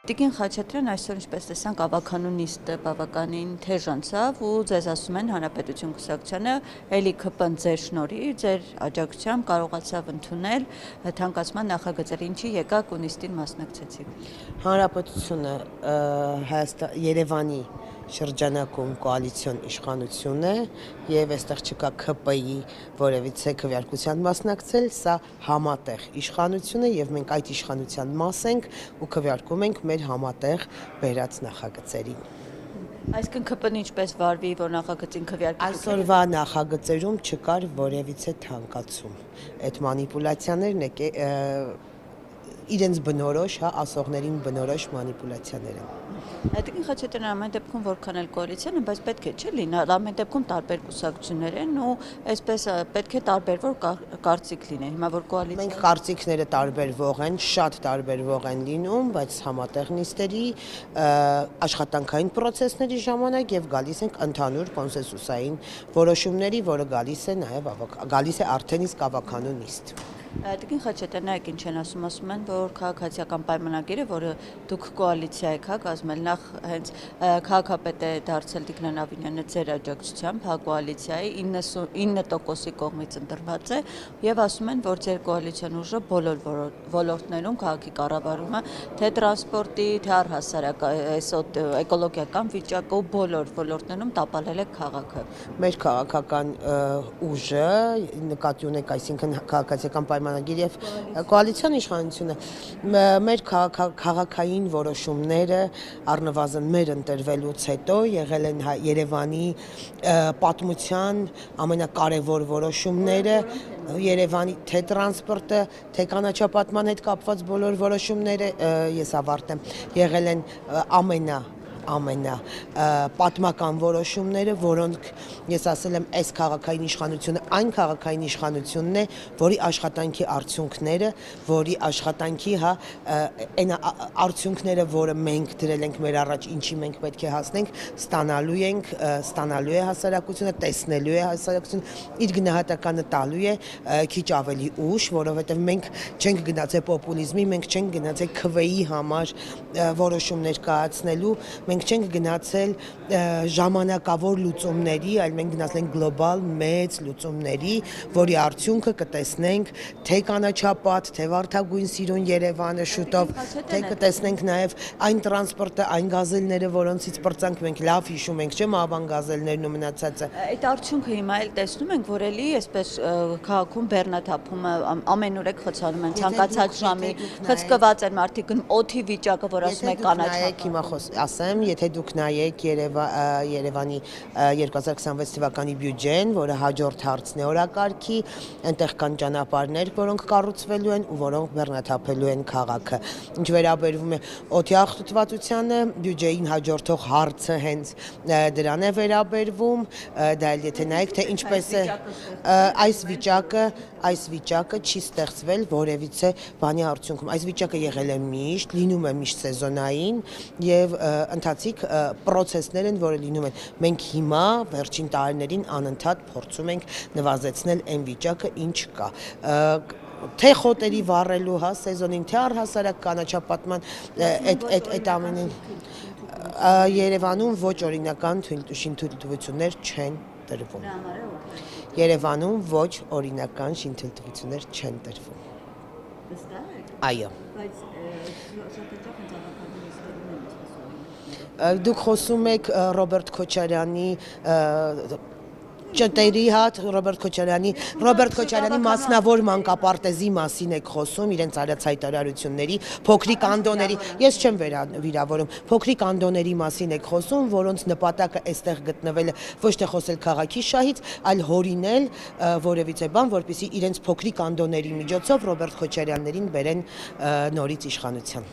Տիկին Խաչատրյան այսօր ինչպես տեսանք ավականու նիստը բավականին թեժ անցավ ու ձեզ ասում են Հանրապետություն կուսակցությանը էլի ԿՊ-ն ձեր շնորհիվ, ձեր աջակցությամբ կարողացավ ընդունել թանկացման նախագծերը, ինչի եկաք ու նիստին մասնակցեցիք։ Հանրապետությունը Երևանի շրջանակում կոալիցիոն իշխանություն է եւ այստեղ չկա ԿՊ-ի որևիցե քվեարկության մասնակցել, սա համատեղ իշխանություն է եւ մենք այդ իշխանության մաս ենք ու քվեարկում ենք մեր համատեղ բերած նախագծերին։ Այսինքն ԿՊ-ն ինչպես վարվի, որ նախագծին քվեարկի։ Այսօրվա նախագծերում չկար որևիցե թանկացում։ Այդ մանիպուլյացիաներն իրենց բնորոշ, ասողներին բնորոշ մանիպուլյացիաներ են։ Տիկին Խաչատրյան ամեն դեպքում որքան էլ կոալիցիան է, բայց պետք է չէ լինի, ամեն դեպքում տարբեր կուսակցություններ են ու այսպես պետք է տարբերվող կարծիք լինի։ Հիմա որ կոալիցիա Մենք կարծիքները տարբերվող են, շատ տարբերվող են լինում, բայց համատեղ նիստերի աշխատանքային պրոցեսների ժամանակ եւ գալիս ենք ընդհանուր կոնսենսուսային որոշումների, որը գալիս է արդեն իսկ ավականու նիստ։ Տիկին Խաչատրյան, նայեք ինչ են ասում են, որ քաղաքացիական պայմանագիրը, որը դուք կոալիցիա եք կազմել, նախ հենց քաղաքապետ է դարձել Տիգրան Ավինյանը ձեր աջակցությամբ, կոալիցիայի 99%-ի կողմից ընտրված է եւ ասում են, որ ձեր կոալիցիոն ուժը բոլոր ոլորտներում քաղաքի կառավարումը, թե տրանսպորտի, թե առհասարակ էկոլոգիական վիճակը ու բոլոր ոլորտներում տապալել է քաղաքը։ Մեր քաղաքական ուժը նկատի ունեք, այսինքն քաղաքացիական պայմանագիր եւ կոալիցիոն իշխանությունը մեր քաղաքային որոշումները առնվազն մեր ընտրվելուց հետո եղել են Երևանի պատմության ամենակարևոր որոշումները, Երևանի թե տրանսպորտը, թե կանաչապատման հետ կապված բոլոր որոշումները, ես ավարտեմ, եղել են ամենապատմական որոշումները, որոնք ես ասել եմ, այս քաղաքային իշխանությունը այն քաղաքային իշխանությունն է, որի աշխատանքի արդյունքները, որի աշխատանքի այն արդյունքները, որը մենք դրել ենք մեր առաջ, ինչի մենք պետք է հասնենք, ստանալու է հասարակությունը, տեսնելու է հասարակությունը, իր գնահատականը տալու է քիչ ավելի ուշ, որովհետև մենք չենք գնացել պոպուլիզմի, մենք չենք գնացել ԿՎ-ի համար որոշումներ կայացնելու, մենք չենք գնացել ժամանակավոր լուծումների, այլ մենք գնացել ենք գլոբալ մեծ լուծումների, որի արդյունքը կտեսնենք թե կանաչապատ, թե վարդագույն սիրուն Երևանը շուտով, թե կտեսնենք նաև այն տրանսպորտը, այն գազելները, որոնցից պրծանք մենք լավ հիշում ենք, չէ՞, Մավան գազելներն ու մնացածը։ Այդ արդյունքը հիմա էլ տեսնում ենք, որ էլի այսպես քաղաքում բեռնաթափումը ամենուր եք խցանում են ցանկացած ժամի, խցկված են մարդիկ, օդի վիճակը, որ ասում եք կանաչապատ։ Հիմա ասեմ, եթե դուք նայեք Երևանի 2026 թվականի բյուջեն, որը հաջորդ հարցն է օրակարգի, այնտեղ կան ճանապարհներ, որոնք կառուցվելու են ու որոնք բեռնաթափելու են քաղաքը։ Ինչ վերաբերվում է օդի աղտոտվածությանը, բյուջեին հաջորդող հարցը հենց դրան է վերաբերվում, դա էլ եթե նայեք, թե ինչպես է այս վիճակը չի ստեղծվել որևիցե բանի արդյունքում։ Այս վիճակը եղել է միշտ, լինում է միշտ սեզոնային եւ ընթացիկ պրոցեսներ են, որը լինում են։ Մենք հիմա վերջին տարիներին անընդհատ փորձում ենք նվազեցնել այն վիճակը, ինչ կա։ Թե խոտերի վառելու սեզոնին, թե առհասարակ կանաչապատման այդ ամենին Երևանում ոչ օրինական շինթույլտվություններ չեն տրվում։ Երևանում ոչ օրինական շինթույլտվություններ չեն տրվում։ Այո։ Դուք խոսում եք Ռոբերտ Քոչարյանի ճտերի Ռոբերտ Քոչարյանի մասնավոր մանկապարտեզի մասին եք խոսում, իրենց արած հայտարարությունների, փոքրիկ անդոների, ես չեմ վիրավորում, փոքրիկ անդոների մասին եք խոսում, որոնց նպատակը այստեղ գտնվելը ոչ թե խոսել քաղաքի շահից, այլ հորինել որևիցե բան, որպեսզի իրենց փոքրիկ անդոների միջոցով Ռոբերտ Քոչարյաններին բերեն նորից իշխանության։